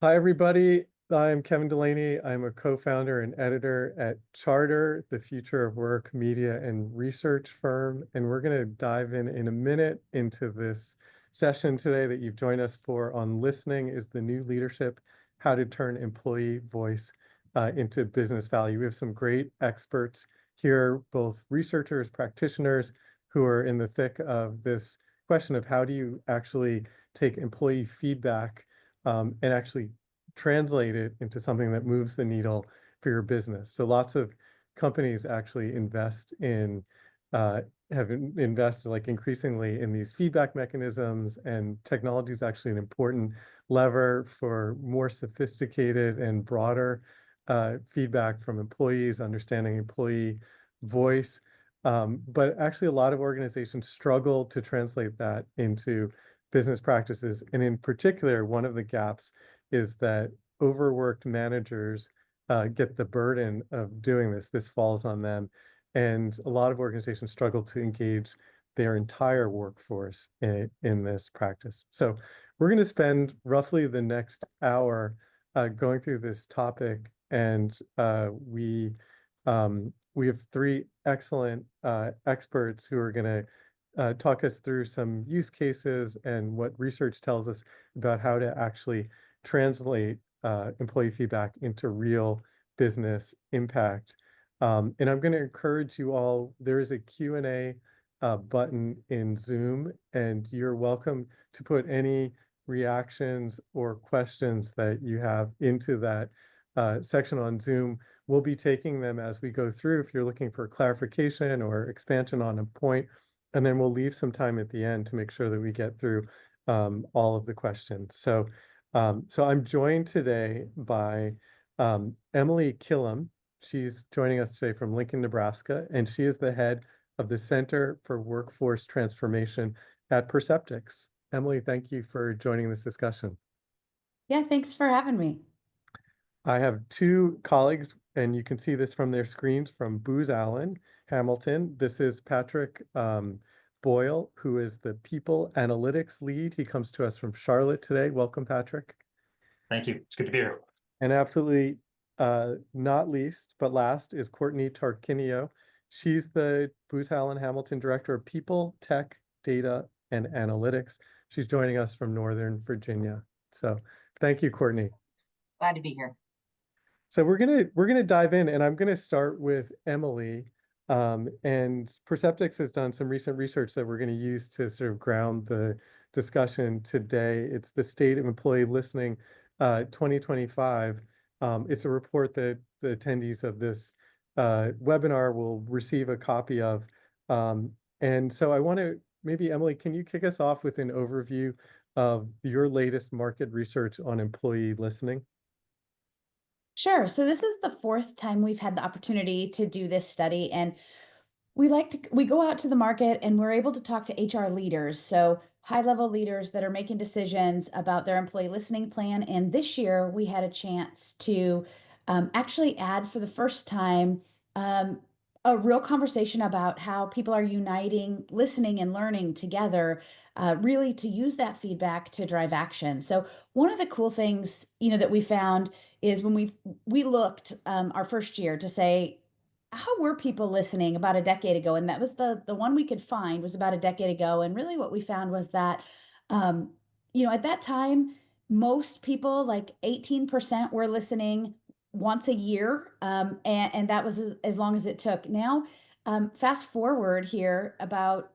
Hi, everybody. I'm Kevin Delaney. I'm a co-founder and editor at Charter, the future of work, media, and research firm. And we're going to dive in a minute into this session today that you've joined us for on listening is the new leadership, how to turn employee voice into business value. We have some great experts here, both researchers, practitioners who are in the thick of this question of how do you actually take employee feedback and actually translate it into something that moves the needle for your business. So lots of companies actually uh, have invested like increasingly in these feedback mechanisms, and technology is actually an important lever for more sophisticated and broader feedback from employees, understanding employee voice. But actually, a lot of organizations struggle to translate that into business practices. And in particular, one of the gaps is that overworked managers get the burden of doing this. This falls on them. And a lot of organizations struggle to engage their entire workforce in this practice. So we're going to spend roughly the next hour going through this topic. And we have three excellent experts who are going to talk us through some use cases and what research tells us about how to actually translate employee feedback into real business impact. And I'm going to encourage you all, there is a Q&A button in Zoom, and you're welcome to put any reactions or questions that you have into that section on Zoom. We'll be taking them as we go through if you're looking for clarification or expansion on a point. And then we'll leave some time at the end to make sure that we get through all of the questions. So I'm joined today by Emily Killam. She's joining us today from Lincoln, Nebraska, and she is the head of the Center for Workforce Transformation at Perceptyx. Emily, thank you for joining this discussion. Yeah, thanks for having me. I have two colleagues, and you can see this from their screens from Booz Allen Hamilton. This is Patrick Boyle, who is the People Analytics Lead. He comes to us from Charlotte today. Welcome, Patrick. Thank you. It's good to be here. And absolutely not least, but last is Courtney Tarquinio. She's the Booz Allen Hamilton Director of People, Tech, Data, and Analytics. She's joining us from Northern Virginia. So thank you, Courtney. Glad to be here. So we're gonna dive in, and I'm gonna start with Emily. And Perceptyx has done some recent research that we're going to use to sort of ground the discussion today. It's the State of Employee Listening 2025. It's a report that the attendees of this webinar will receive a copy of. And so I want to maybe, Emily, can you kick us off with an overview of your latest market research on employee listening? Sure. So this is the fourth time we've had the opportunity to do this study, and we go out to the market and we're able to talk to HR leaders, so high-level leaders that are making decisions about their employee listening plan. And this year we had a chance to actually add for the first time um, a real conversation about how people are uniting listening and learning together, really to use that feedback to drive action. So one of the cool things, that we found is when we looked our first year to say, how were people listening about a decade ago? And that was the one we could find was about a decade ago. And really what we found was that, at that time, most people, like 18%, were listening once a year. And that was as long as it took. Now, fast forward here about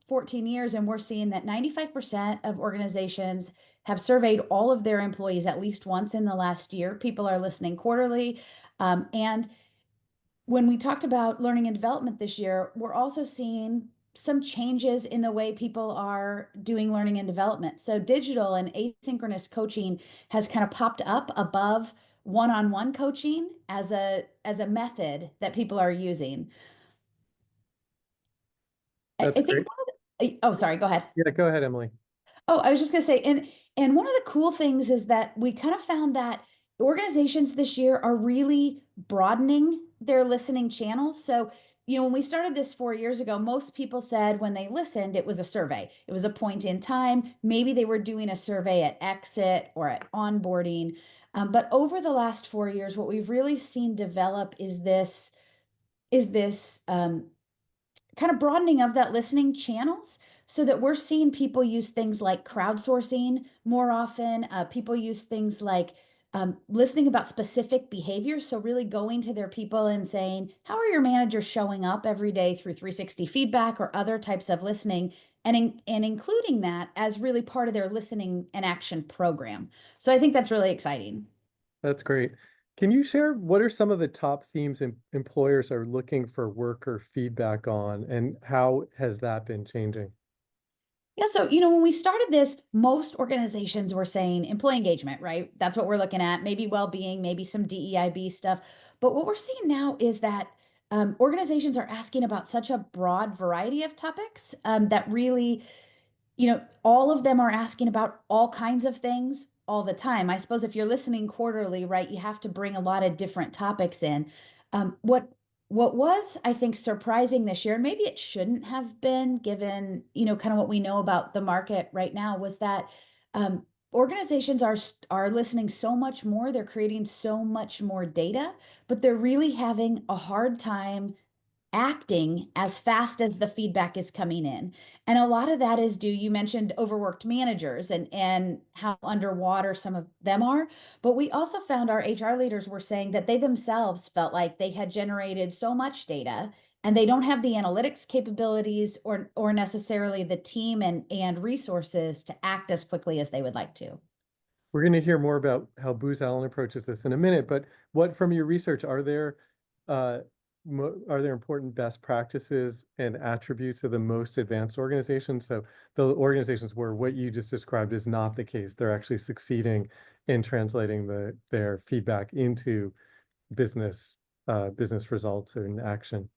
14 years, and we're seeing that 95% of organizations have surveyed all of their employees at least once in the last year. People are listening quarterly. And when we talked about learning and development this year, we're also seeing some changes in the way people are doing learning and development. So digital and asynchronous coaching has kind of popped up above one-on-one coaching as a method that people are using. I That's think great. oh, sorry, go ahead. Yeah, go ahead, Emily. Oh, I was just gonna say, and one of the cool things is that we kind of found that organizations this year are really broadening their listening channels. So when we started this 4 years ago, most people said when they listened, it was a survey. It was a point in time. Maybe they were doing a survey at exit or at onboarding. But over the last 4 years, what we've really seen develop is this kind of broadening of that listening channels so that we're seeing people use things like crowdsourcing more often. People use things like listening about specific behaviors. So, really going to their people and saying, how are your managers showing up every day through 360 feedback or other types of listening? And including that as really part of their listening and action program. So, I think that's really exciting. That's great. Can you share what are some of the top themes employers are looking for worker feedback on, and how has that been changing? Yeah, so when we started this, most organizations were saying employee engagement, right? That's what we're looking at, maybe well-being, maybe some DEIB stuff. But what we're seeing now is that organizations are asking about such a broad variety of topics that really all of them are asking about all kinds of things all the time. I suppose if you're listening quarterly, right, you have to bring a lot of different topics in. What was, I think, surprising this year, and maybe it shouldn't have been given, kind of what we know about the market right now, was that organizations are listening so much more. They're creating so much more data, but they're really having a hard time acting as fast as the feedback is coming in. And a lot of that is due, you mentioned overworked managers and how underwater some of them are. But we also found our HR leaders were saying that they themselves felt like they had generated so much data and they don't have the analytics capabilities or necessarily the team and resources to act as quickly as they would like to. We're going to hear more about how Booz Allen approaches this in a minute, but what from your research uh, are there important best practices and attributes of the most advanced organizations? So the organizations where what you just described is not the case, they're actually succeeding in translating their feedback into business business results and action.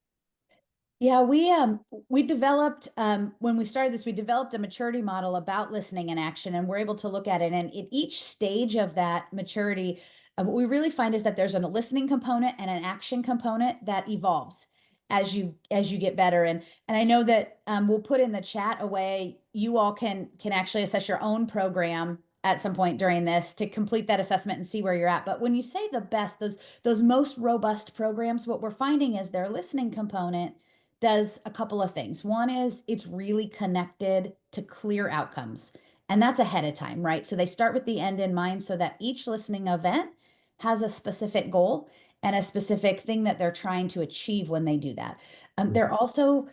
Yeah, we developed when we started this, we developed a maturity model about listening and action, and we're able to look at it. And at each stage of that maturity, what we really find is that there's a listening component and an action component that evolves as you get better. And I know that we'll put in the chat a way you all can actually assess your own program at some point during this to complete that assessment and see where you're at. But when you say the best, those most robust programs, what we're finding is their listening component does a couple of things. One is it's really connected to clear outcomes, and that's ahead of time, right? So they start with the end in mind so that each listening event has a specific goal and a specific thing that they're trying to achieve when they do that. They're also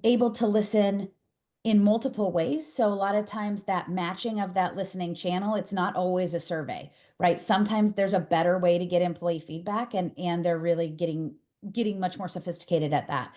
able to listen in multiple ways. So a lot of times that matching of that listening channel, it's not always a survey, right? Sometimes there's a better way to get employee feedback and they're really getting much more sophisticated at that.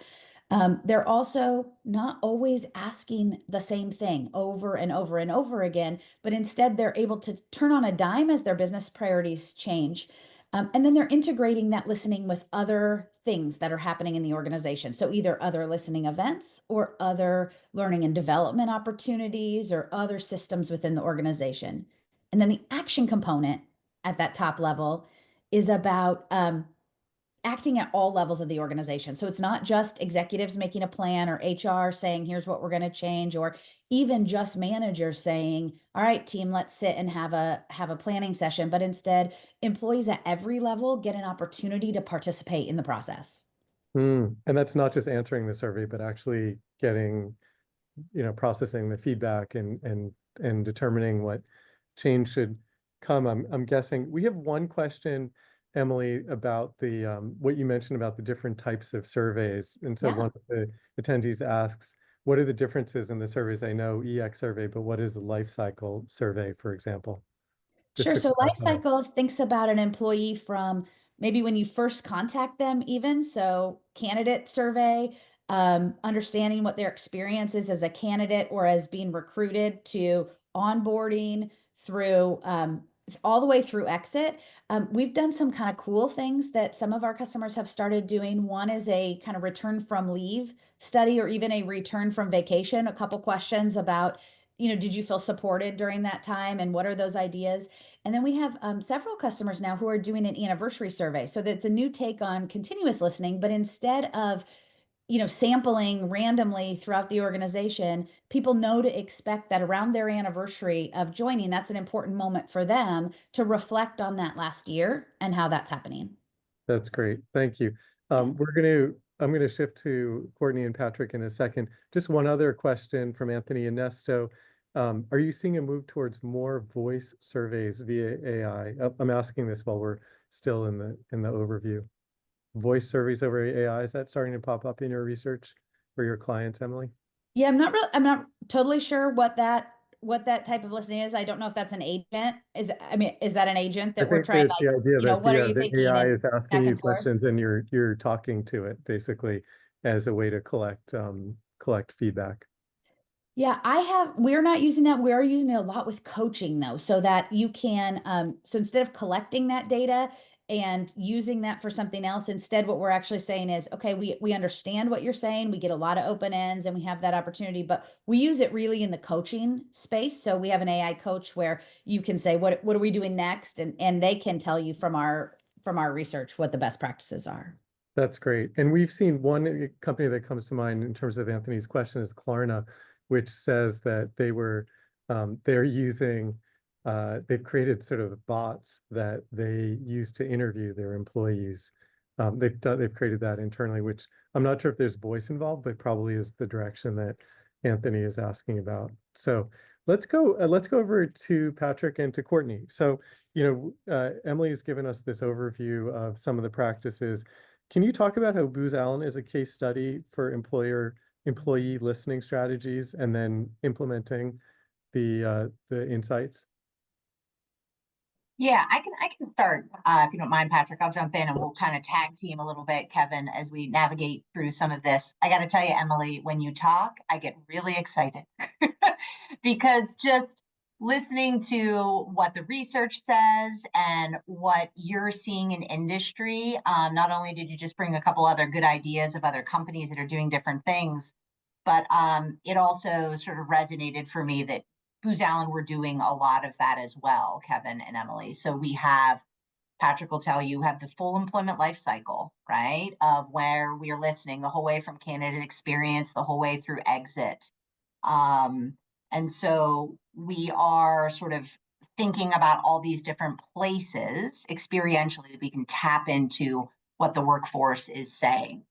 They're also not always asking the same thing over and over and over again, but instead they're able to turn on a dime as their business priorities change. And then they're integrating that listening with other things that are happening in the organization. So either other listening events or other learning and development opportunities or other systems within the organization. And then the action component at that top level is about acting at all levels of the organization. So it's not just executives making a plan or HR saying, here's what we're going to change, or even just managers saying, all right, team, let's sit and have a planning session. But instead, employees at every level get an opportunity to participate in the process. And that's not just answering the survey, but actually getting, processing the feedback and determining what change should come. I'm guessing we have one question, Emily, about the what you mentioned about the different types of surveys. And so Yeah. one of the attendees asks, what are the differences in the surveys? I know EX survey, but what is the life cycle survey, for example? Just Sure. to So life clarify. cycle thinks about an employee from maybe when you first contact them, even. So candidate survey, understanding what their experience is as a candidate or as being recruited to onboarding through all the way through exit. We've done some kind of cool things that some of our customers have started doing. One is a kind of return from leave study or even a return from vacation, a couple questions about, did you feel supported during that time and what are those ideas? And then we have several customers now who are doing an anniversary survey. So that's a new take on continuous listening, but instead of sampling randomly throughout the organization, people know to expect that around their anniversary of joining, that's an important moment for them to reflect on that last year and how that's happening. That's great. Thank you. I'm going to shift to Courtney and Patrick in a second. Just one other question from Anthony and Nesto. Are you seeing a move towards more voice surveys via AI? I'm asking this while we're still in the overview. Voice surveys over AI, is that starting to pop up in your research for your clients, Emily? Yeah, I'm not totally sure what that type of listening is. I don't know if that's an agent. Is that an agent I that we're think trying, that the idea that what are you the thinking, AI and is asking back you and forth? questions and you're talking to it basically as a way to collect feedback. Yeah, we're not using that. We are using it a lot with coaching though, so that you can, so instead of collecting that data and using that for something else, instead what we're actually saying is, okay, we understand what you're saying. We get a lot of open ends and we have that opportunity, but we use it really in the coaching space. So we have an AI coach where you can say, what are we doing next? And they can tell you from our research what the best practices are. That's great. And we've seen one company that comes to mind in terms of Anthony's question is Klarna, which says that they're using, they've created sort of bots that they use to interview their employees. They've created that internally, which I'm not sure if there's voice involved, but probably is the direction that Anthony is asking about. So let's go over to Patrick and to Courtney. So, Emily has given us this overview of some of the practices. Can you talk about how Booz Allen is a case study for employee listening strategies and then implementing the insights? Yeah, I can start if you don't mind, Patrick. I'll jump in and we'll kind of tag team a little bit, Kevin, as we navigate through some of this. I got to tell you, Emily, when you talk, I get really excited because just listening to what the research says and what you're seeing in industry, not only did you just bring a couple other good ideas of other companies that are doing different things, but it also sort of resonated for me that Booz Allen, we're doing a lot of that as well, Kevin and Emily. So we have, Patrick will tell you, have the full employment life cycle, right? Of where we are listening the whole way from candidate experience, the whole way through exit. And so we are sort of thinking about all these different places experientially that we can tap into what the workforce is saying.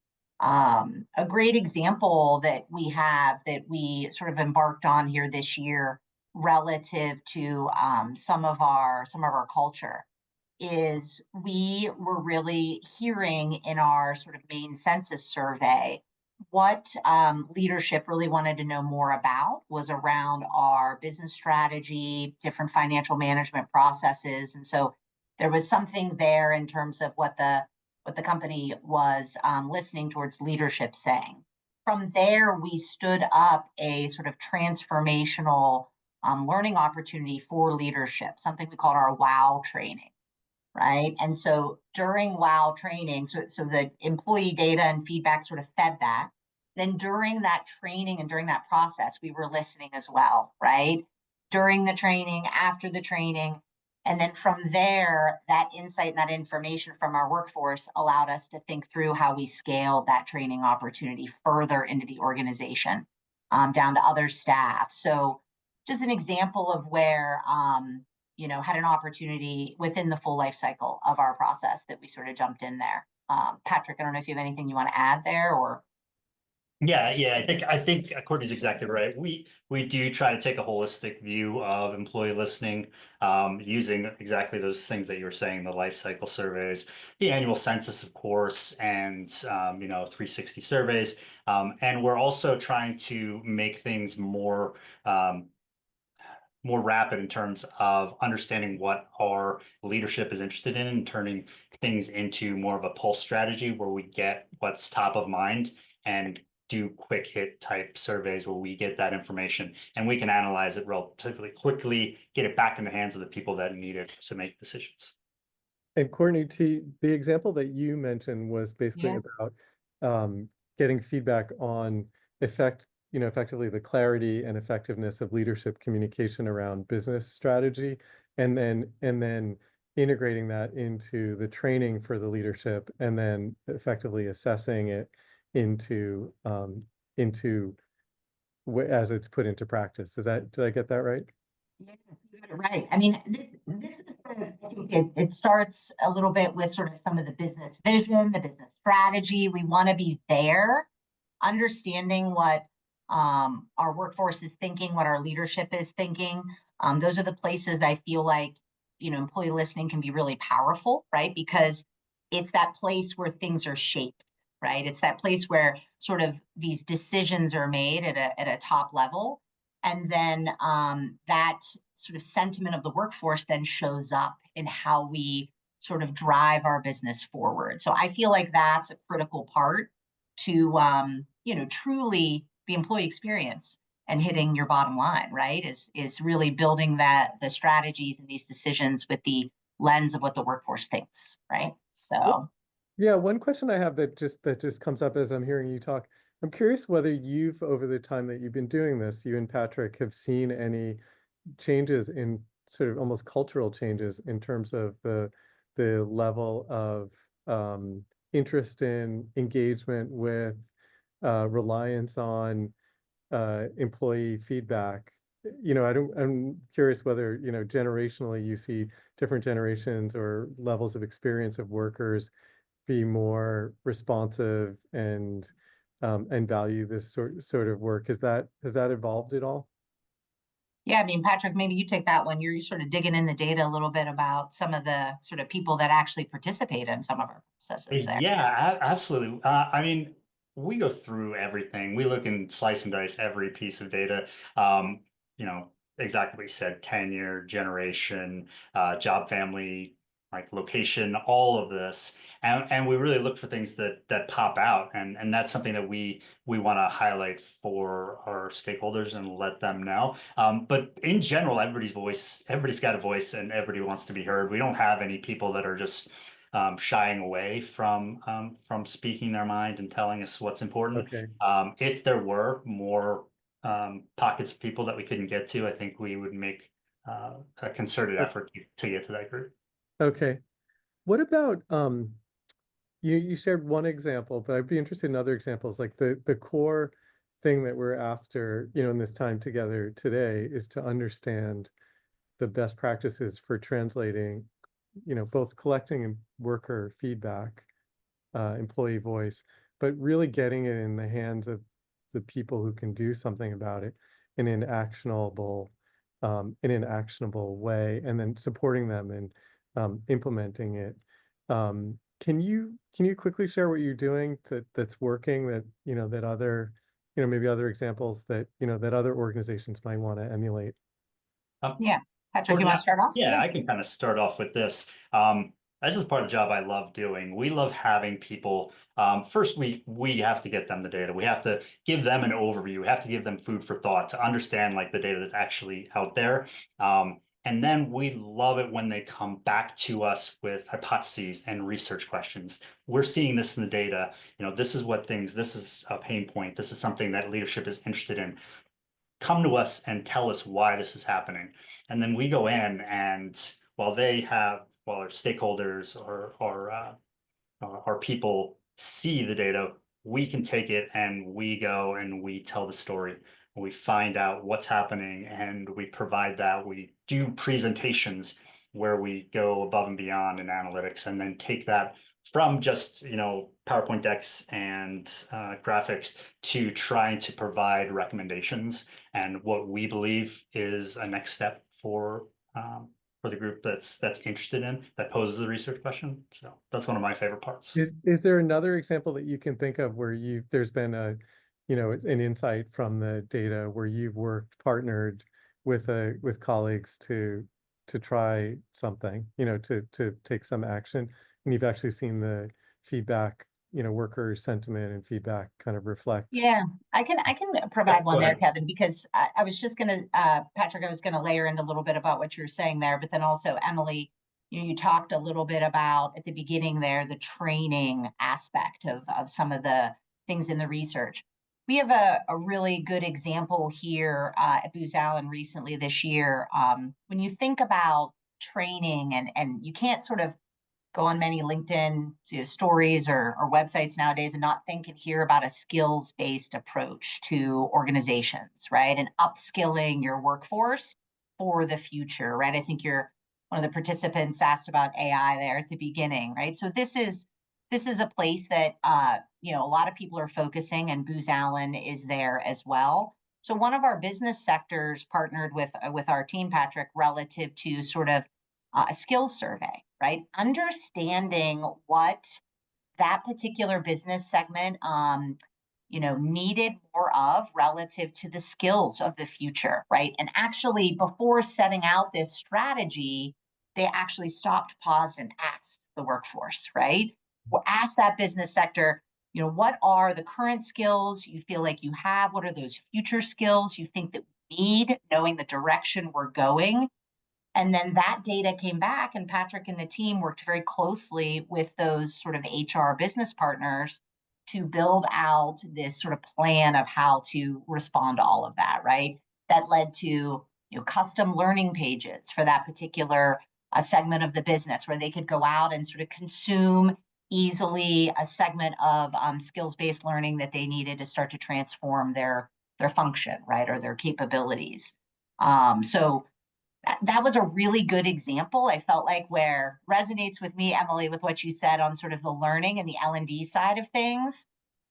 A great example that we have that we sort of embarked on here this year relative to some of our culture is we were really hearing in our sort of main census survey what leadership really wanted to know more about was around our business strategy, different financial management processes. And so there was something there in terms of what the company was listening towards leadership saying. From there, we stood up a sort of transformational learning opportunity for leadership, something we called our WOW training, right? And so during WOW training, so the employee data and feedback sort of fed that. Then during that training and during that process, we were listening as well, right? During the training, after the training. And then from there, that insight and that information from our workforce allowed us to think through how we scaled that training opportunity further into the organization, down to other staff. So just an example of where, had an opportunity within the full life cycle of our process that we sort of jumped in there. Patrick, I don't know if you have anything you want to add there or. Yeah, I think Courtney's exactly right. We do try to take a holistic view of employee listening, using exactly those things that you were saying, the life cycle surveys, the annual census, of course, and 360 surveys. And we're also trying to make things more rapid in terms of understanding what our leadership is interested in and turning things into more of a pulse strategy where we get what's top of mind and do quick hit type surveys where we get that information and we can analyze it relatively quickly, get it back in the hands of the people that need it to make decisions. And Courtney, the example that you mentioned was basically about getting feedback on effectively the clarity and effectiveness of leadership communication around business strategy, and then integrating that into the training for the leadership, and then effectively assessing it into into as it's put into practice. Did I get that right? Yeah, you got it right. I mean, this is I think it starts a little bit with sort of some of the business vision, the business strategy. We want to be there, understanding what our workforce is thinking, what our leadership is thinking. Those are the places I feel like, employee listening can be really powerful, right? Because it's that place where things are shaped, right? It's that place where sort of these decisions are made at a top level. And then that sort of sentiment of the workforce then shows up in how we sort of drive our business forward. So I feel like that's a critical part to truly the employee experience and hitting your bottom line, right? Is really building the strategies and these decisions with the lens of what the workforce thinks, right? So Yeah, one question I have that just comes up as I'm hearing you talk. I'm curious whether you've, over the time that you've been doing this, you and Patrick have seen any changes in sort of almost cultural changes in terms of the level of interest in engagement with reliance on employee feedback. I'm curious whether, generationally you see different generations or levels of experience of workers be more responsive and value this sort of work. Has that evolved at all? yeah, I mean, Patrick, maybe you take that one. You're sort of digging in the data a little bit about some of the sort of people that actually participate in some of our processes there. Yeah, absolutely. I mean, we go through everything. We look and slice and dice every piece of data. Um, you know, exactly what you said, tenure, generation, job family, like location, all of this. And we really look for things that pop out. And that's something that we want to highlight for our stakeholders and let them know. But in general, everybody's got a voice and everybody wants to be heard. We don't have any people that are just shying away from speaking their mind and telling us what's important. Okay. If there were more pockets of people that we couldn't get to, I think we would make a concerted effort to get to that group. Okay. What about you shared one example, but I'd be interested in other examples. Like the core thing that we're after, in this time together today is to understand the best practices for translating, both collecting and worker feedback, employee voice, but really getting it in the hands of the people who can do something about it in an actionable way, and then supporting them and implementing it. Can you quickly share what you're doing that's working, that other, maybe other examples that other organizations might want to emulate? Yeah. Patrick, you want to start off? Yeah, I can kind of start off with this. This is part of the job I love doing. We love having people. First, we have to get them the data. We have to give them an overview. We have to give them food for thought to understand like the data that's actually out there. And then we love it when they come back to us with hypotheses and research questions. We're seeing this in the data. This is this is a pain point. This is something that leadership is interested in. Come to us and tell us why this is happening. And then we go in and while our stakeholders or our people see the data, we can take it and we go and we tell the story. We find out what's happening and we provide that. We do presentations where we go above and beyond in analytics and then take that from just PowerPoint decks and graphics to trying to provide recommendations and what we believe is a next step for the group that's interested in that poses the research question. So that's one of my favorite parts. Is there another example that you can think of where there's been an insight from the data where you've partnered with colleagues to try something, to take some action, and you've actually seen the feedback, worker sentiment and feedback kind of reflect? Yeah, I can provide one Go there, ahead. Kevin, because I was just gonna, Patrick, I was gonna layer in a little bit about what you're saying there, but then also Emily, you talked a little bit about at the beginning there, the training aspect of some of the things in the research. We have a really good example here at Booz Allen recently this year. When you think about training and you can't sort of go on many LinkedIn stories or websites nowadays and not think and hear about a skills-based approach to organizations, right? And upskilling your workforce for the future, right? I think you're one of the participants asked about AI there at the beginning, right? So this is a place that you know, a lot of people are focusing, and Booz Allen is there as well. So one of our business sectors partnered with our team, Patrick, relative to sort of a skills survey, right? Understanding what that particular business segment, you know, needed more of relative to the skills of the future, right? And actually, before setting out this strategy, they actually stopped, paused, and asked the workforce, right? Or asked that business sector, you know, what are the current skills you feel like you have? What are those future skills you think that we need, knowing the direction we're going? And then that data came back, and Patrick and the team worked very closely with those sort of HR business partners to build out this sort of plan of how to respond to all of that, right? That led to, you know, custom learning pages for that particular segment of the business, where they could go out and sort of consume easily a segment of skills-based learning that they needed to start to transform their function, right, or their capabilities. So that was a really good example, I felt like, where resonates with me, Emily, with what you said on sort of the learning and the L&D side of things.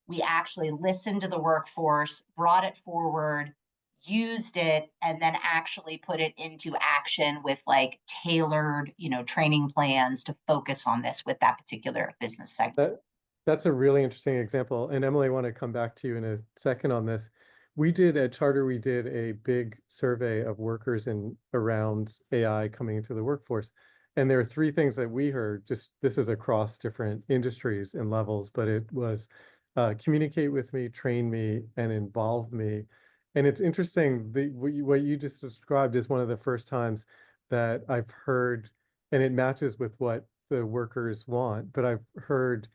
We actually listened to the workforce, brought it forward, used it, and then actually put it into action with like tailored, you know, training plans to focus on this with that particular business segment. That's a really interesting example. And Emily, I want to come back to you in a second on this. We did at Charter, we did a big survey of workers in around AI coming into the workforce. And there are three things that we heard, just this is across different industries and levels, but it was communicate with me, train me, and involve me. And it's interesting, what you just described is one of the first times that I've heard, and it matches with what the workers want, but I've heard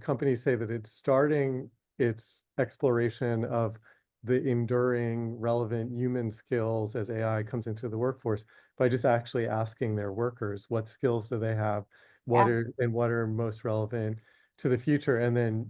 companies say that it's starting its exploration of the enduring, relevant human skills as AI comes into the workforce by just actually asking their workers what skills do they have, what are most relevant to the future, and then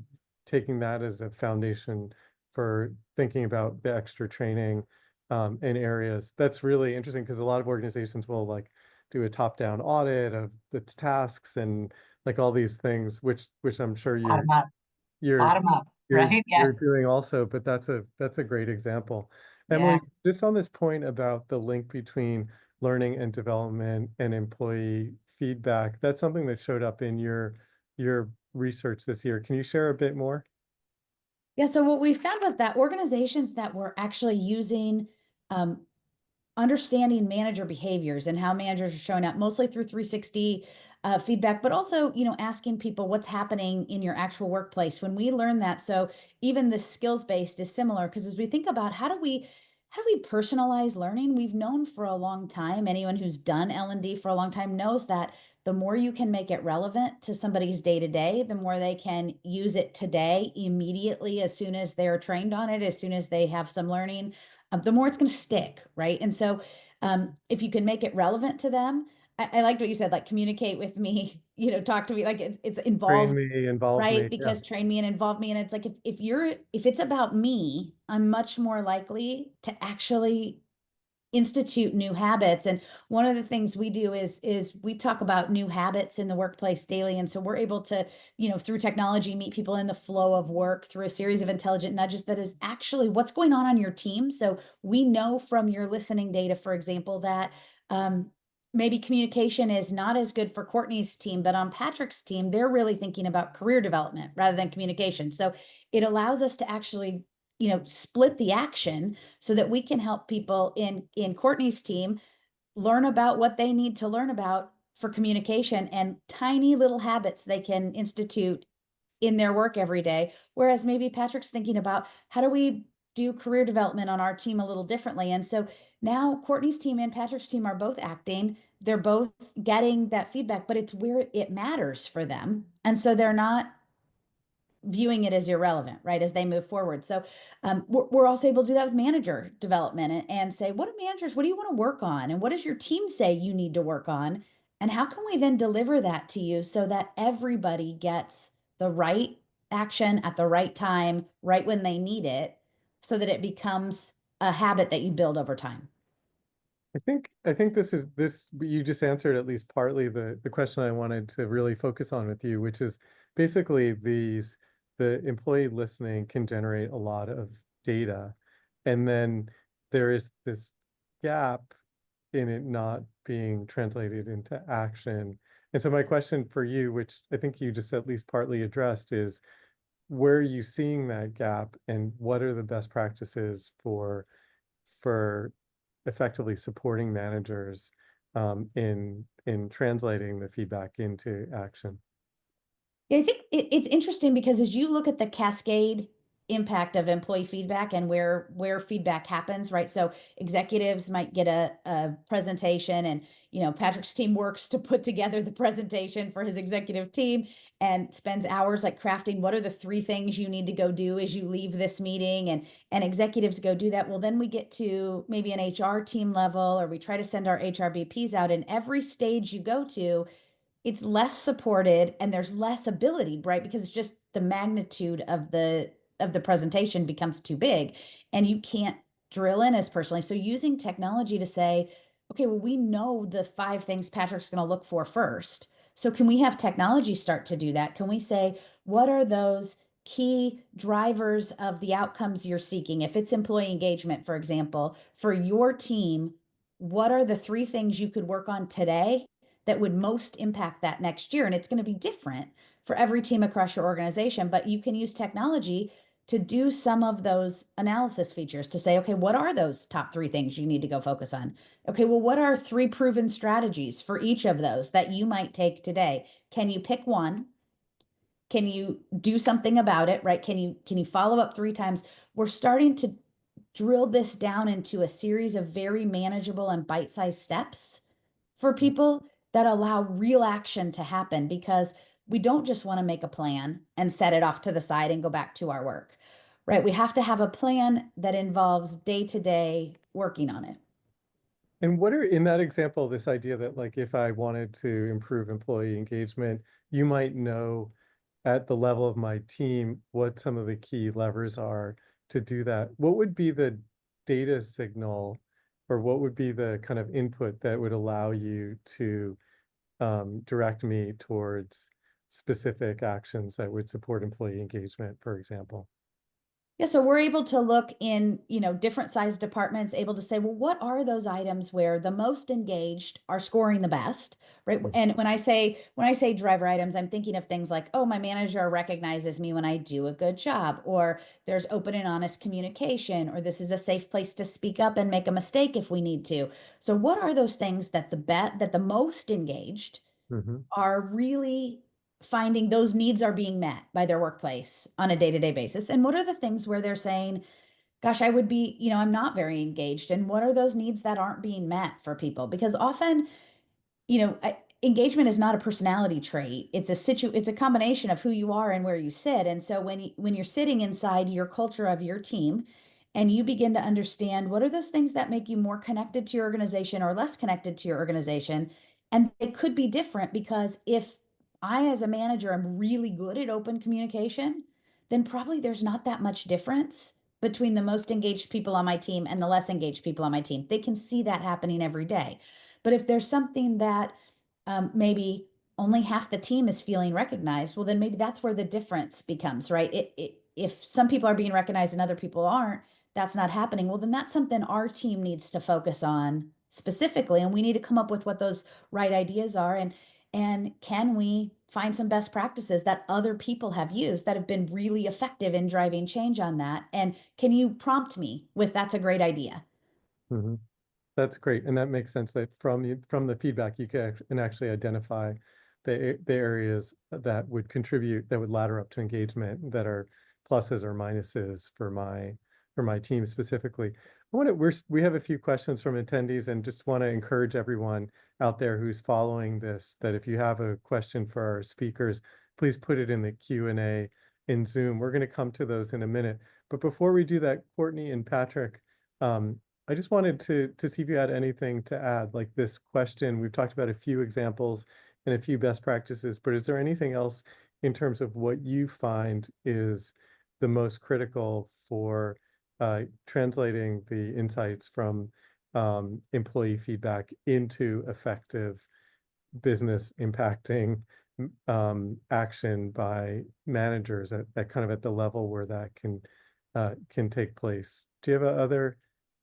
taking that as a foundation for thinking about the extra training in areas. That's really interesting because a lot of organizations will like do a top-down audit of the tasks and like all these things, which I'm sure Bottom up, you're bottom up, right? Yeah. you're doing also, but that's a great example. Emily, Yeah. just on this point about the link between learning and development and employee feedback, that's something that showed up in your research this year. Can you share a bit more? Yeah, so what we found was that organizations that were actually using understanding manager behaviors and how managers are showing up, mostly through 360 feedback, but also, you know, asking people what's happening in your actual workplace. When we learn that, so even the skills-based is similar, because as we think about how do we personalize learning, we've known for a long time, anyone who's done L&D for a long time knows that the more you can make it relevant to somebody's day-to-day, the more they can use it today, immediately, as soon as they're trained on it, as soon as they have some learning, the more it's going to stick, right? And so if you can make it relevant to them, I liked what you said, like communicate with me, you know, talk to me, like it's involved, Train me, involve right? me. Because train me and involve me. And it's like, if it's about me, I'm much more likely to actually institute new habits. And one of the things we do is we talk about new habits in the workplace daily. And so we're able to, you know, through technology, meet people in the flow of work through a series of intelligent nudges that is actually what's going on your team. So we know from your listening data, for example, that maybe communication is not as good for Courtney's team, but on Patrick's team, they're really thinking about career development rather than communication. So it allows us to actually, you know, split the action so that we can help people in Courtney's team learn about what they need to learn about for communication and tiny little habits they can institute in their work every day. Whereas maybe Patrick's thinking about how do we do career development on our team a little differently. And so now Courtney's team and Patrick's team are both acting. They're both getting that feedback, but it's where it matters for them. And so they're not viewing it as irrelevant, right, as they move forward. So we're also able to do that with manager development and say, what do you want to work on? And what does your team say you need to work on? And how can we then deliver that to you so that everybody gets the right action at the right time, right when they need it, so that it becomes a habit that you build over time? I think this you just answered at least partly the question I wanted to really focus on with you, which is basically the employee listening can generate a lot of data, and then there is this gap in it not being translated into action. And so my question for you, which I think you just at least partly addressed, is where are you seeing that gap, and what are the best practices for effectively supporting managers in translating the feedback into action? Yeah, I think it's interesting because as you look at the cascade impact of employee feedback and where feedback happens, right? So executives might get a presentation, and Patrick's team works to put together the presentation for his executive team and spends hours like crafting what are the three things you need to go do as you leave this meeting, and executives go do that. Well, then we get to maybe an HR team level, or we try to send our HRBPs out, and every stage you go to, it's less supported and there's less ability, right? Because it's just the magnitude of the presentation becomes too big and you can't drill in as personally. So using technology to say, okay, well, we know the five things Patrick's going to look for first. So can we have technology start to do that? Can we say, what are those key drivers of the outcomes you're seeking? If it's employee engagement, for example, for your team, what are the three things you could work on today that would most impact that next year? And it's going to be different for every team across your organization, but you can use technology to do some of those analysis features to say, okay, what are those top three things you need to go focus on? Okay, well, what are three proven strategies for each of those that you might take today? Can you pick one? Can you do something about it, right? Can you follow up three times? We're starting to drill this down into a series of very manageable and bite-sized steps for people that allow real action to happen, because we don't just want to make a plan and set it off to the side and go back to our work, right? We have to have a plan that involves day-to-day working on it. And what are, in that example, this idea that like if I wanted to improve employee engagement, you might know at the level of my team what some of the key levers are to do that. What would be the data signal, or what would be the kind of input that would allow you to direct me towards specific actions that would support employee engagement, for example? Yeah, so we're able to look in, different size departments, able to say, well, what are those items where the most engaged are scoring the best, right? Mm. And when I say driver items, I'm thinking of things like, oh, my manager recognizes me when I do a good job, or there's open and honest communication, or this is a safe place to speak up and make a mistake if we need to. So what are those things that the most engaged Mhm. are really finding those needs are being met by their workplace on a day-to-day basis? And what are the things where they're saying, gosh, I would be, I'm not very engaged. And what are those needs that aren't being met for people? Because often, engagement is not a personality trait. It's a combination of who you are and where you sit. And so when you're sitting inside your culture of your team and you begin to understand what are those things that make you more connected to your organization or less connected to your organization, and it could be different, because if I as a manager am really good at open communication, then probably there's not that much difference between the most engaged people on my team and the less engaged people on my team. They can see that happening every day. But if there's something that maybe only half the team is feeling recognized, well, then maybe that's where the difference becomes, right? If some people are being recognized and other people aren't, that's not happening. Well, then that's something our team needs to focus on specifically, and we need to come up with what those right ideas are, and can we find some best practices that other people have used that have been really effective in driving change on that? And can you prompt me with that's a great idea? Mhm. That's great, and that makes sense that from the feedback, you can actually identify the areas that would contribute, that would ladder up to engagement, that are pluses or minuses for my team specifically. We have a few questions from attendees, and just want to encourage everyone out there who's following this, that if you have a question for our speakers, please put it in the Q&A in Zoom. We're going to come to those in a minute. But before we do that, Courtney and Patrick, um, I just wanted to see if you had anything to add, like this question. We've talked about a few examples and a few best practices, but is there anything else in terms of what you find is the most critical for translating the insights from employee feedback into effective business impacting action by managers at kind of at the level where that can take place? Do you have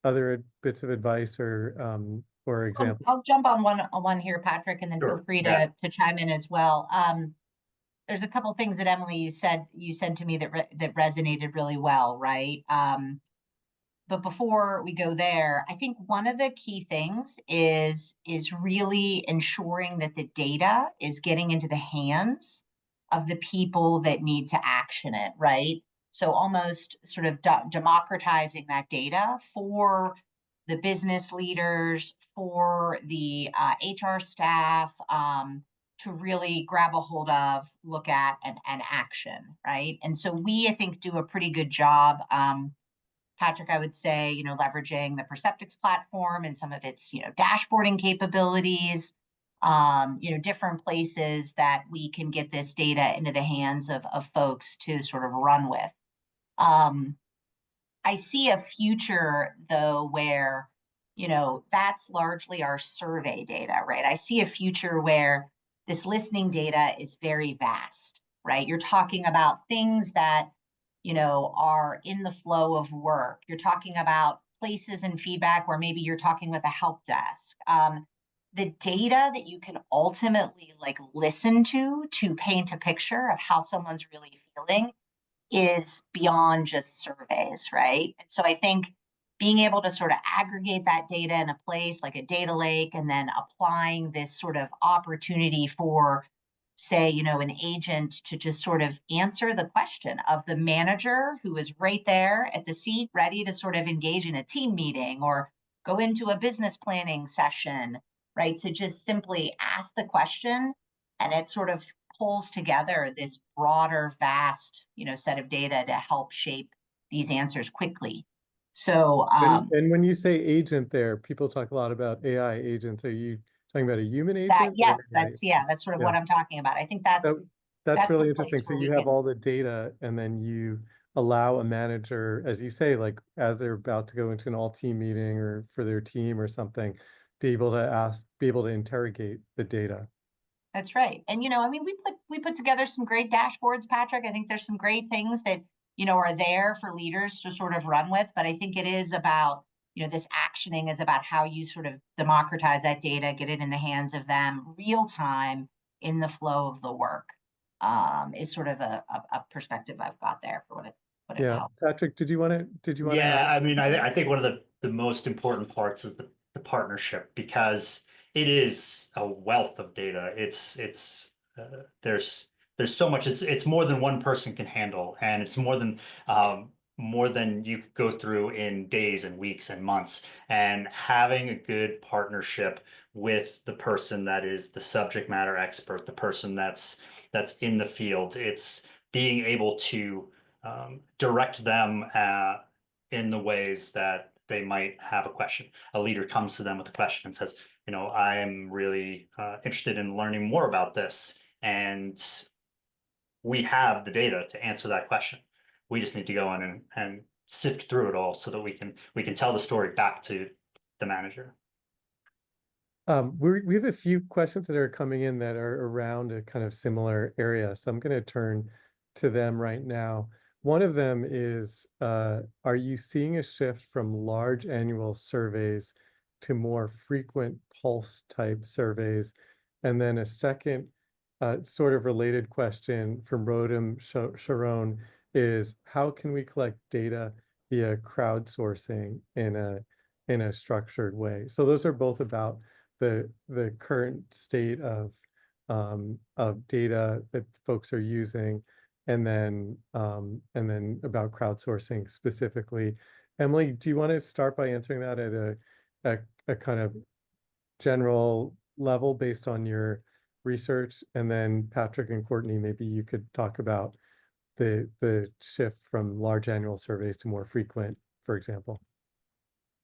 other bits of advice or examples? I'll jump on one here, Patrick, and then feel Sure, free yeah. to chime in as well. There's a couple things that Emily you said to me that resonated really well, right? But before we go there, I think one of the key things is really ensuring that the data is getting into the hands of the people that need to action it, right? So almost sort of democratizing that data for the business leaders, for the HR staff, to really grab a hold of, look at, and action, right? And so we, I think, do a pretty good job. Patrick, I would say, leveraging the Perceptyx platform and some of its, dashboarding capabilities, different places that we can get this data into the hands of folks to sort of run with. I see a future though where, that's largely our survey data, right? I see a future where this listening data is very vast, right? You're talking about things that are in the flow of work. You're talking about places and feedback where maybe you're talking with a help desk. The data that you can ultimately listen to paint a picture of how someone's really feeling is beyond just surveys, right? And so I think being able to sort of aggregate that data in a place like a data lake and then applying this sort of opportunity for say, an agent to just sort of answer the question of the manager who is right there at the seat, ready to sort of engage in a team meeting or go into a business planning session, right? To just simply ask the question and it sort of pulls together this broader, vast, set of data to help shape these answers quickly. So, And when you say agent there, people talk a lot about AI agents. Are you talking about a human agent or yes, AI? that's sort of Yeah. what I'm talking about. I think that's That's the really place interesting. So where you we have can. all the data and then you allow a manager, as you say, like as they're about to go into an all team meeting or for their team or something, be able to interrogate the data. That's right. And I mean, we put together some great dashboards, Patrick. I think there's some great things that, are there for leaders to sort of run with, but I think it is about, this actioning is about how you sort of democratize that data, get it in the hands of them real time in the flow of the work. Is sort of a perspective I've got there for what it Yeah. helps. Patrick, did you want to add? Yeah, I mean, I think one of the most important parts is the partnership because it is a wealth of data. There's so much. It's more than one person can handle, and it's more than you could go through in days and weeks and months. And having a good partnership with the person that is the subject matter expert, the person that's in the field, it's being able to direct them in the ways that they might have a question. A leader comes to them with a question and says, I am really interested in learning more about this. And we have the data to answer that question. We just need to go in and sift through it all so that we can tell the story back to the manager. We have a few questions that are coming in that are around a kind of similar area. So I'm going to turn to them right now. One of them is, are you seeing a shift from large annual surveys to more frequent pulse type surveys? And then a second sort of related question from Rodham Sharon is, how can we collect data via crowdsourcing in a structured way? So those are both about the current state of data that folks are using, and then about crowdsourcing specifically. Emily, do you want to start by answering that at a kind of general level based on your research, and then Patrick and Courtney, maybe you could talk about the shift from large annual surveys to more frequent, for example.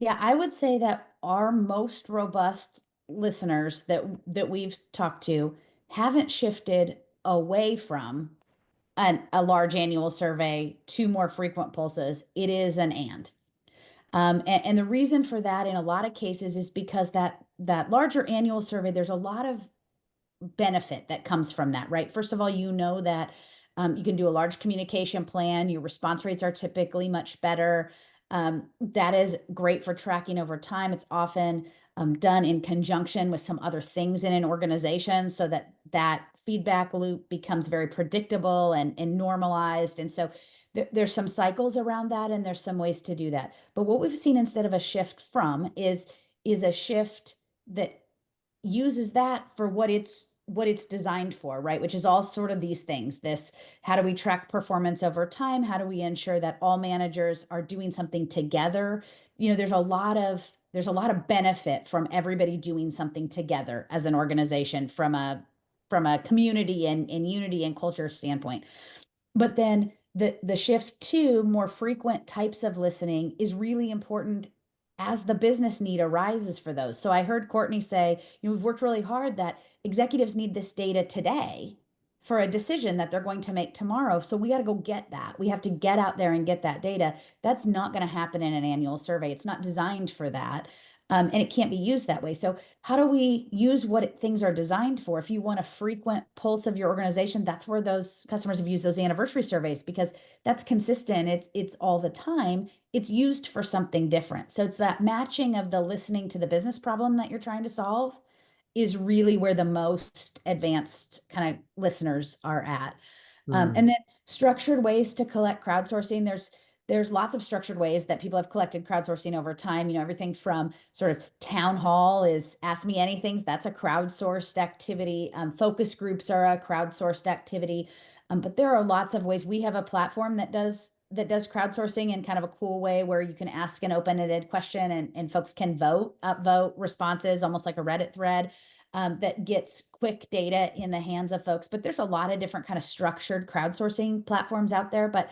Yeah, I would say that our most robust listeners that we've talked to haven't shifted away from a large annual survey to more frequent pulses. It is an and. And the reason for that in a lot of cases is because that larger annual survey, there's a lot of benefit that comes from that, right? First of all, you know that you can do a large communication plan. Your response rates are typically much better. That is great for tracking over time. It's often done in conjunction with some other things in an organization so that that feedback loop becomes very predictable and normalized. And so there's some cycles around that, and there's some ways to do that. But what we've seen instead of a shift from is a shift that uses that for what it's designed for, right? Which is all sort of these things. This, how do we track performance over time? How do we ensure that all managers are doing something together? You know, there's a lot of benefit from everybody doing something together as an organization from a community and unity and culture standpoint. But then the shift to more frequent types of listening is really important as the business need arises for those. So I heard Courtney say, we've worked really hard that executives need this data today for a decision that they're going to make tomorrow. So we got to go get that. We have to get out there and get that data. That's not going to happen in an annual survey. It's not designed for that. And it can't be used that way. So how do we use what things are designed for? If you want a frequent pulse of your organization, that's where those customers have used those anniversary surveys, because that's consistent. It's all the time. It's used for something different. So it's that matching of the listening to the business problem that you're trying to solve is really where the most advanced kind of listeners are at. And then structured ways to collect crowdsourcing. There's lots of structured ways that people have collected crowdsourcing over time. Everything from sort of town hall is ask me anything. That's a crowdsourced activity. Focus groups are a crowdsourced activity. But there are lots of ways. We have a platform that does crowdsourcing in kind of a cool way where you can ask an open-ended question and folks can upvote responses, almost like a Reddit thread. That gets quick data in the hands of folks. But there's a lot of different kind of structured crowdsourcing platforms out there. But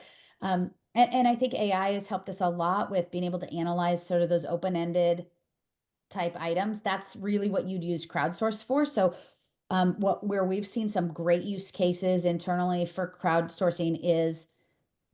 and I think AI has helped us a lot with being able to analyze sort of those open-ended type items. That's really what you'd use crowdsource for. So where we've seen some great use cases internally for crowdsourcing is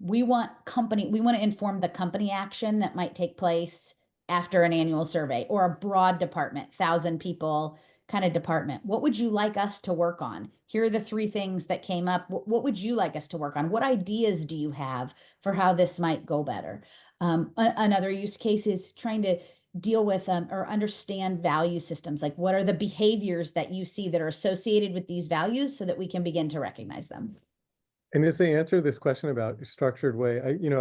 we want to inform the company action that might take place after an annual survey or a broad department, 1,000 people kind of department. What would you like us to work on? Here are the 3 things that came up. What would you like us to work on? What ideas do you have for how this might go better? Another use case is trying to deal with or understand value systems. Like, what are the behaviors that you see that are associated with these values so that we can begin to recognize them? And as they answer this question about structured way,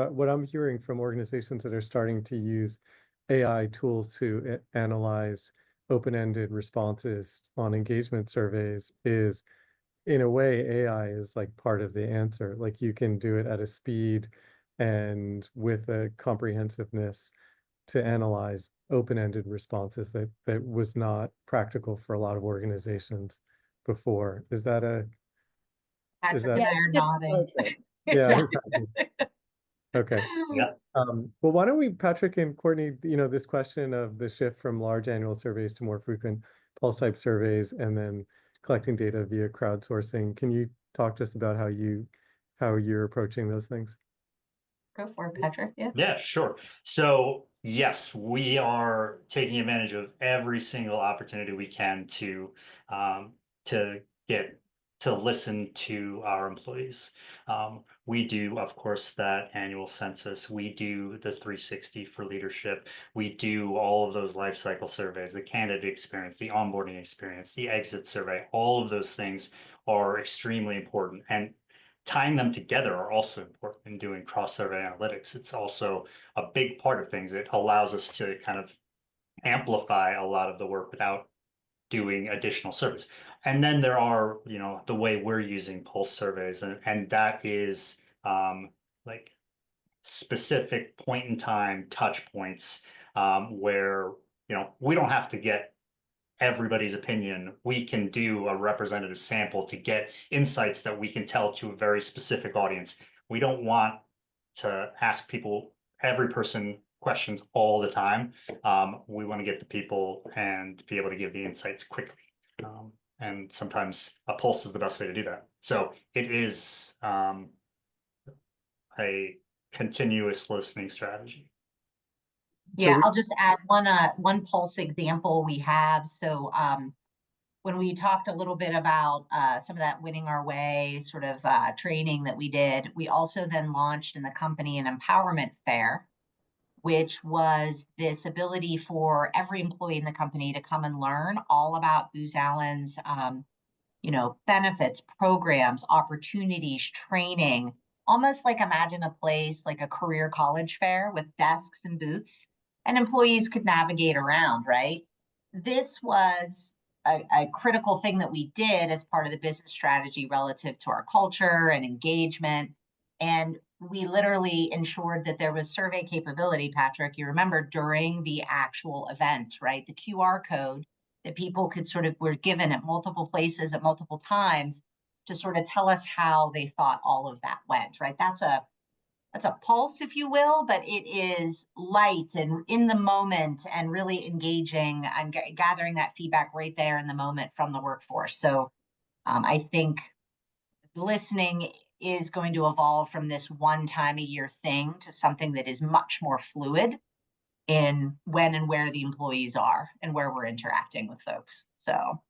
what I'm hearing from organizations that are starting to use AI tools to analyze open-ended responses on engagement surveys is, in a way, AI is like part of the answer. Like, you can do it at a speed and with a comprehensiveness to analyze open-ended responses that was not practical for a lot of organizations before. Is that Patrick that and I are nodding. yeah, exactly. Okay. Yeah. Well, why don't we, Patrick and Courtney, this question of the shift from large annual surveys to more frequent pulse type surveys and then collecting data via crowdsourcing. Can you talk to us about how you're approaching those things? Go for it, Patrick. Yeah. Yeah, sure. So yes, we are taking advantage of every single opportunity we can to get to listen to our employees. We do, of course, that annual census. We do the 360 for leadership. We do all of those life cycle surveys, the candidate experience, the onboarding experience, the exit survey. All of those things are extremely important. And tying them together are also important in doing cross-survey analytics. It's also a big part of things. It allows us to kind of amplify a lot of the work without doing additional surveys. And then there are, the way we're using pulse surveys, and that is like specific point in time touch points where, we don't have to get everybody's opinion. We can do a representative sample to get insights that we can tell to a very specific audience. We don't want to ask people, every person questions all the time. We want to get the people and be able to give the insights quickly. And sometimes a pulse is the best way to do that. So it is a continuous listening strategy. Yeah, we- I'll just add one pulse example we have. So when we talked a little bit about some of that winning our way sort of training that we did, we also then launched in the company an empowerment fair, which was this ability for every employee in the company to come and learn all about Booz Allen's benefits, programs, opportunities, training, almost like imagine a place like a career college fair with desks and booths, and employees could navigate around, right? This was a critical thing that we did as part of the business strategy relative to our culture and engagement. And we literally ensured that there was survey capability, Patrick, you remember, during the actual event, right? The QR code that people could were given at multiple places at multiple times to sort of tell us how they thought all of that went, right? That's a pulse, if you will, but it is light and in the moment and really engaging and gathering that feedback right there in the moment from the workforce. So I think listening is going to evolve from this one time a year thing to something that is much more fluid in when and where the employees are and where we're interacting with folks. So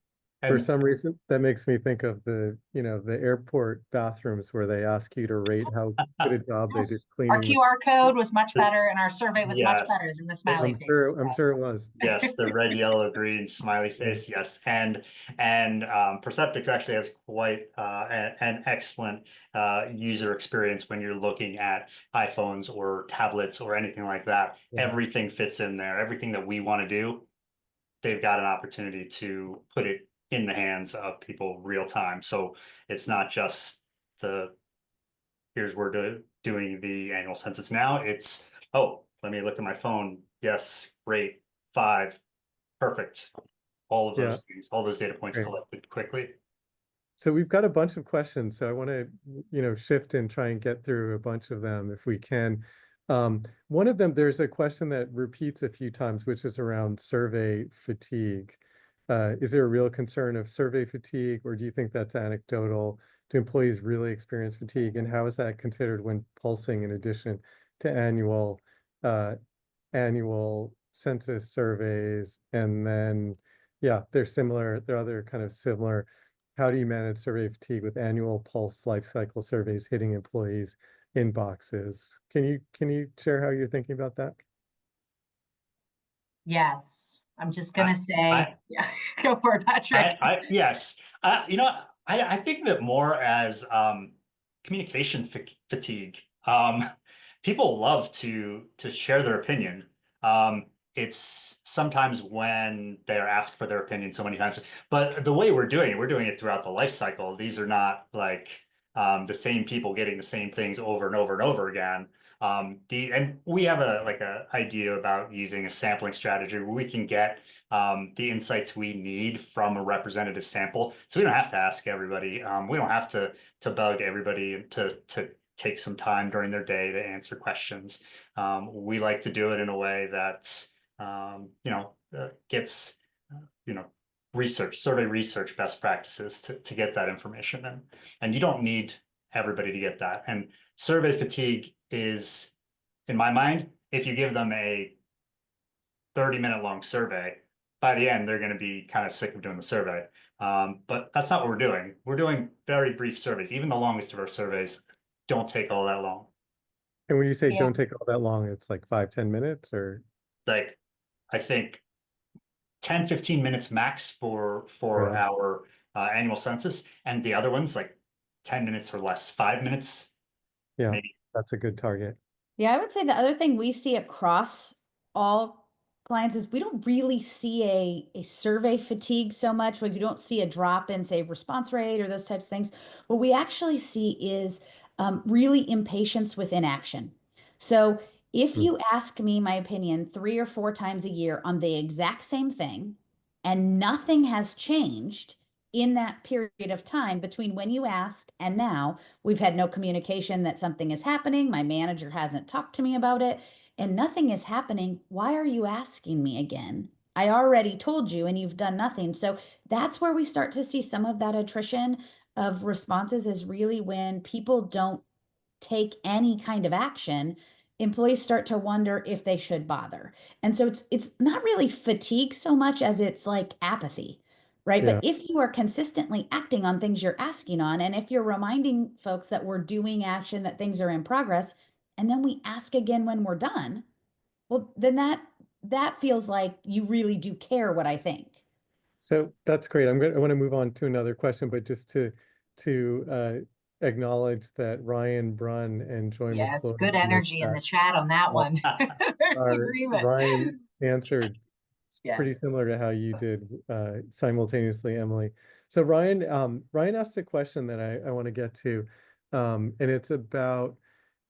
For some reason, that makes me think of the airport bathrooms where they ask you to rate how good a job they did yes, our cleaning the. QR code was much better and our survey was much better Yes. than the smiley I'm faces. sure, it was. Yes, the red, yellow, green smiley face. Yes, and Perceptyx actually has quite an excellent user experience when you're looking at iPhones or tablets or anything like that. Yeah. Everything fits in there. Everything that we want to do, they've got an opportunity to put it in the hands of people real time. So it's not just here's we're doing the annual census now. It's, oh, let me look at my phone. Yes, great. 5, perfect. All of those things, all those data points Great. collected quickly. So we've got a bunch of questions, so I want to, shift and try and get through a bunch of them if we can. One of them, there's a question that repeats a few times, which is around survey fatigue. Is there a real concern of survey fatigue, or do you think that's anecdotal? Do employees really experience fatigue, and how is that considered when pulsing in addition to annual census surveys? And then, yeah, they're other kind of similar. How do you manage survey fatigue with annual pulse life cycle surveys hitting employees' inboxes? Can you share how you're thinking about that? Yes, I'm just gonna say, yeah, go for it, Patrick. Yes, I think of it more as communication fatigue. People love to share their opinion. It's sometimes when they're asked for their opinion so many times, but the way we're doing it throughout the life cycle. These are not like the same people getting the same things over and over and over again. And we have a idea about using a sampling strategy where we can get the insights we need from a representative sample. So we don't have to ask everybody. We don't have to bug everybody to take some time during their day to answer questions. We like to do it in a way that gets survey research best practices to get that information in. And you don't need everybody to get that. And survey fatigue is, in my mind, if you give them a 30-minute long survey, by the end, they're going to be kind of sick of doing the survey. But that's not what we're doing. We're doing very brief surveys. Even the longest of our surveys don't take all that long. And when you say Yeah. don't take all that long, it's like 5-10 minutes, or Like, I think 10-15 minutes max for Right. our annual census, and the other ones like 10 minutes or less, 5 minutes. Yeah, maybe. that's a good target. Yeah, I would say the other thing we see across all clients is we don't really see a survey fatigue so much. Like, you don't see a drop in, say, response rate or those types of things. What we actually see is really impatience with inaction. So if you ask me my opinion 3 or 4 times a year on the exact same thing, and nothing has changed in that period of time between when you asked and now, we've had no communication that something is happening. My manager hasn't talked to me about it. and nothing is happening, why are you asking me again? I already told you and you've done nothing. So that's where we start to see some of that attrition of responses, is really when people don't take any kind of action. Employees start to wonder if they should bother. And so it's not really fatigue so much as it's like apathy, right? Yeah. But if you are consistently acting on things you're asking on, and if you're reminding folks that we're doing action, that things are in progress, and then we ask again when we're done, well, then that feels like you really do care what I think. So that's great. I want to move on to another question, but just to acknowledge that Ryan Brunn and Joy Yes, McClure good in the energy in chat the chat on that one. There's agreement. Ryan answered Yes. pretty similar to how you did simultaneously, Emily. So Ryan asked a question that I want to get to, and it's about,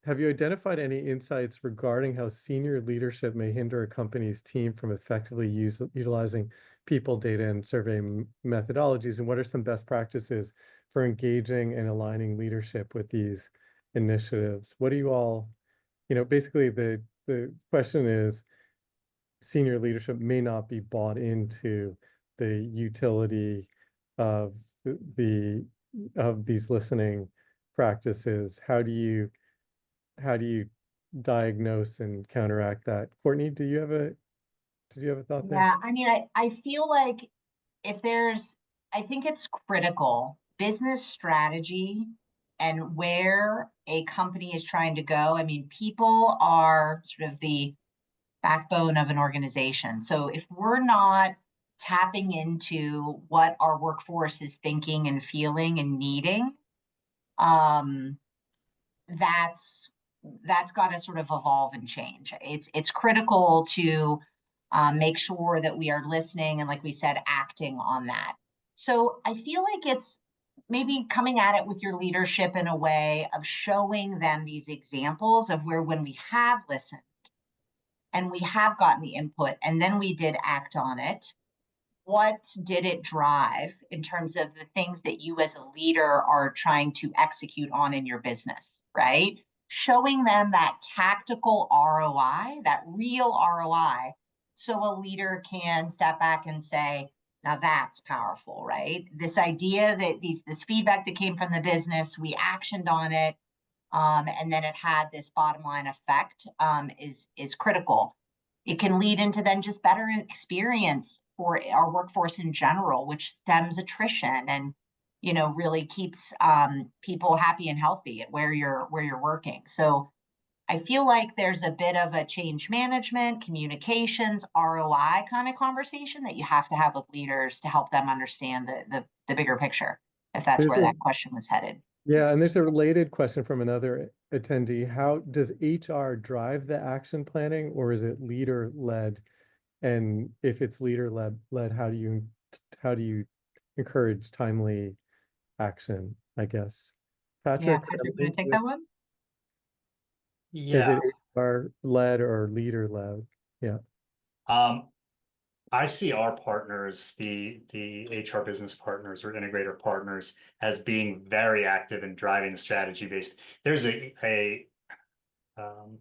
have you identified any insights regarding how senior leadership may hinder a company's team from effectively utilizing people data and survey methodologies? And what are some best practices for engaging and aligning leadership with these initiatives? What do you all, basically the question is, senior leadership may not be bought into the utility of the of these listening practices. How do you diagnose and counteract that? Courtney, did you have a thought there? Yeah, I mean, I feel like if there's, I think it's critical business strategy and where a company is trying to go. I mean, people are sort of the backbone of an organization. So if we're not tapping into what our workforce is thinking and feeling and needing, um, that's that's got to sort of evolve and change. It's critical to make sure that we are listening and, like we said, acting on that. So I feel like it's maybe coming at it with your leadership in a way of showing them these examples of where, when we have listened and we have gotten the input and then we did act on it, what did it drive in terms of the things that you as a leader are trying to execute on in your business, right? Showing them that tactical ROI, that real ROI, so a leader can step back and say, now that's powerful, right? This idea that this feedback that came from the business, we actioned on it, and then it had this bottom line effect, is critical. It can lead into then just better experience for our workforce in general, which stems attrition and really keeps people happy and healthy at where you're working. So I feel like there's a bit of a change management, communications, ROI kind of conversation that you have to have with leaders to help them understand the bigger picture, if that's There's where a that question was headed. Yeah, and there's a related question from another attendee. How does HR drive the action planning, or is it leader led? And if it's leader led, how do you encourage timely action, I guess? Yeah, Patrick, Patrick, you want to take that one? is Yeah. it HR led or leader led? Yeah. I see our partners, the HR business partners or integrator partners, as being very active in driving the strategy based. There's um,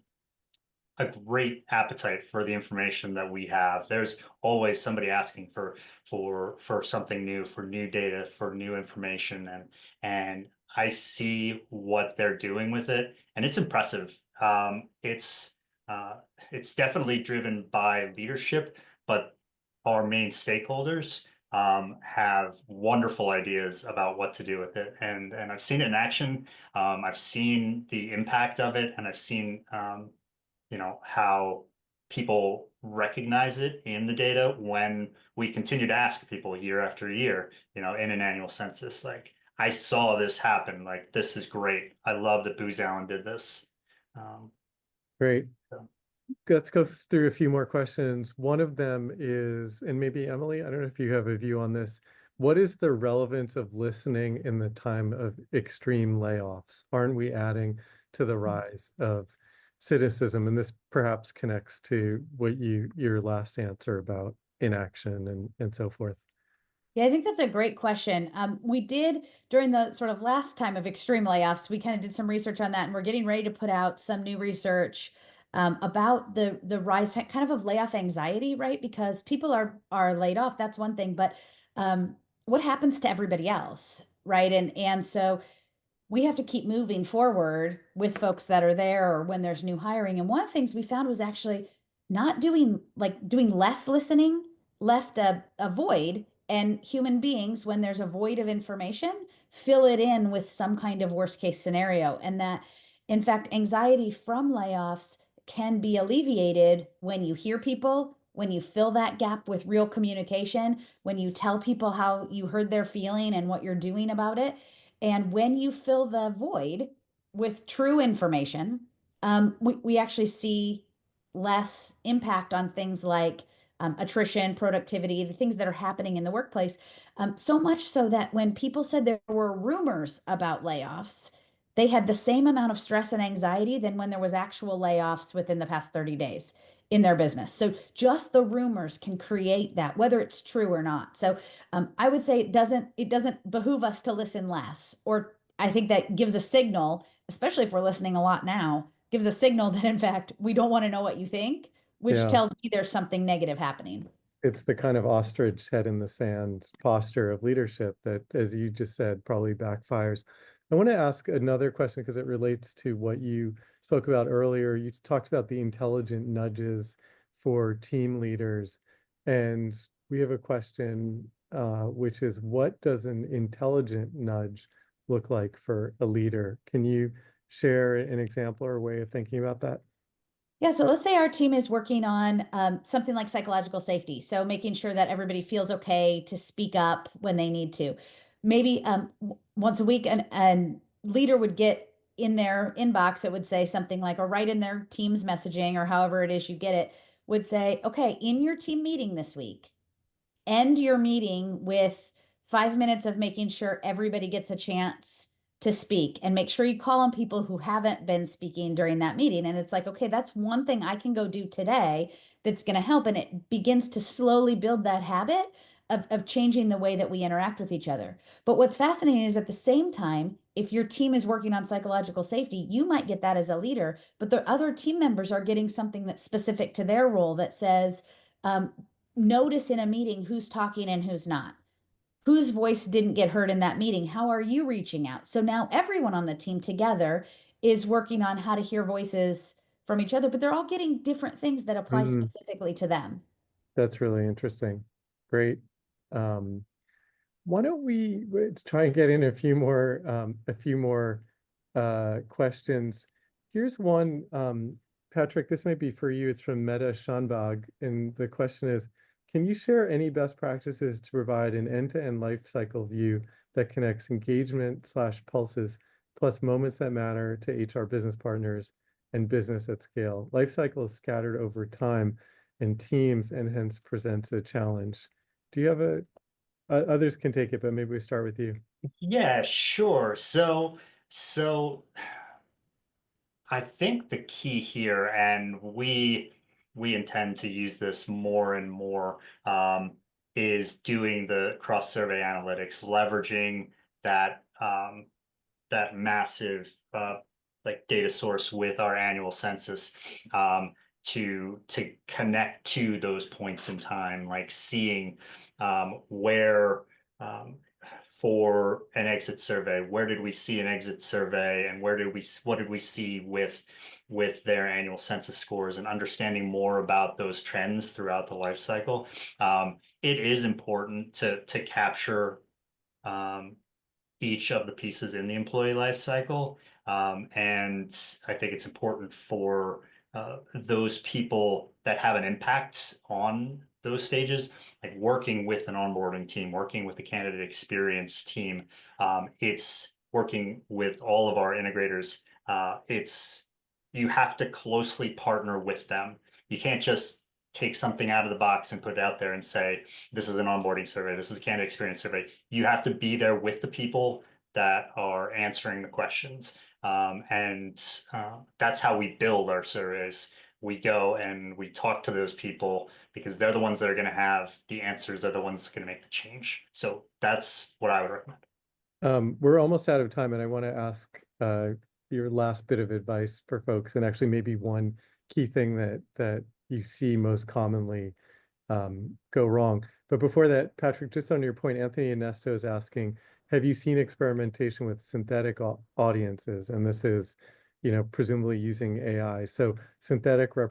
a great appetite for the information that we have. There's always somebody asking for something new, for new data, for new information, and I see what they're doing with it, and it's impressive. It's definitely driven by leadership, but our main stakeholders have wonderful ideas about what to do with it, and I've seen it in action. I've seen the impact of it, and I've seen how people recognize it in the data when we continue to ask people year after year, in an annual census, like, I saw this happen, like, this is great. I love that Booz Allen did this. Great. So. Let's go through a few more questions. One of them is, and maybe Emily, I don't know if you have a view on this. What is the relevance of listening in the time of extreme layoffs? Aren't we adding to the rise of cynicism? And this perhaps connects to what your last answer about inaction and so forth. Yeah, I think that's a great question. We did, during the sort of last time of extreme layoffs, we kind of did some research on that, and we're getting ready to put out some new research about the rise kind of layoff anxiety, right? Because people are laid off, that's one thing, but what happens to everybody else, right? And so we have to keep moving forward with folks that are there or when there's new hiring. And one of the things we found was actually not doing less listening left a void, and human beings, when there's a void of information, fill it in with some kind of worst case scenario. And that, in fact, anxiety from layoffs can be alleviated when you hear people, when you fill that gap with real communication, when you tell people how you heard their feeling and what you're doing about it. And when you fill the void with true information, we actually see less impact on things like attrition, productivity, the things that are happening in the workplace. So much so that when people said there were rumors about layoffs, they had the same amount of stress and anxiety than when there was actual layoffs within the past 30 days in their business. So just the rumors can create that, whether it's true or not. So I would say it doesn't behoove us to listen less, or I think that gives a signal, especially if we're listening a lot now, gives a signal that in fact we don't want to know what you think, which Yeah. tells me there's something negative happening. It's the kind of ostrich head in the sand posture of leadership that, as you just said, probably backfires. I want to ask another question because it relates to what you spoke about earlier. You talked about the intelligent nudges for team leaders. And we have a question, which is, what does an intelligent nudge look like for a leader? Can you share an example or a way of thinking about that? Yeah, so let's say our team is working on something like psychological safety. So making sure that everybody feels okay to speak up when they need to. Maybe once a week, an leader would get in their inbox, it would say something like, or write in their team's messaging or however it is you get it, would say, okay, in your team meeting this week, end your meeting with 5 minutes of making sure everybody gets a chance to speak, and make sure you call on people who haven't been speaking during that meeting. And it's like, okay, that's one thing I can go do today that's going to help. And it begins to slowly build that habit of changing the way that we interact with each other. But what's fascinating is at the same time, if your team is working on psychological safety, you might get that as a leader, but the other team members are getting something that's specific to their role that says, notice in a meeting who's talking and who's not, whose voice didn't get heard in that meeting, how are you reaching out? So now everyone on the team together is working on how to hear voices from each other, but they're all getting different things that apply specifically to them. That's really interesting. Great. Why don't we try and get in a few more questions. Here's one, Patrick, this might be for you. It's from Meta Shanbag, and the question is, can you share any best practices to provide an end-to-end life cycle view that connects engagement/pulses plus moments that matter to HR business partners and business at scale? Life cycle is scattered over time and teams, and hence presents a challenge. Do you have others can take it, but maybe we start with you. Yeah, sure. So I think the key here, and we intend to use this more and more, is doing the cross-survey analytics, leveraging that that massive like data source with our annual census, to connect to those points in time, like seeing where, for an exit survey, where did we see an exit survey, and what did we see with their annual census scores, and understanding more about those trends throughout the life cycle. It is important to capture each of the pieces in the employee life cycle. And I think it's important for those people that have an impact on those stages, like working with an onboarding team, working with the candidate experience team. It's working with all of our integrators. You have to closely partner with them. You can't just take something out of the box and put it out there and say, this is an onboarding survey, this is a candidate experience survey. You have to be there with the people that are answering the questions. That's how we build our surveys. We go and we talk to those people because they're the ones that are going to have the answers. They're the ones that are going to make the change. So that's what I would recommend. We're almost out of time, and I want to ask your last bit of advice for folks, and actually maybe one key thing that you see most commonly go wrong. But before that, Patrick, just on your point, Anthony Ernesto is asking, have you seen experimentation with synthetic audiences? And this is, presumably using AI. So synthetic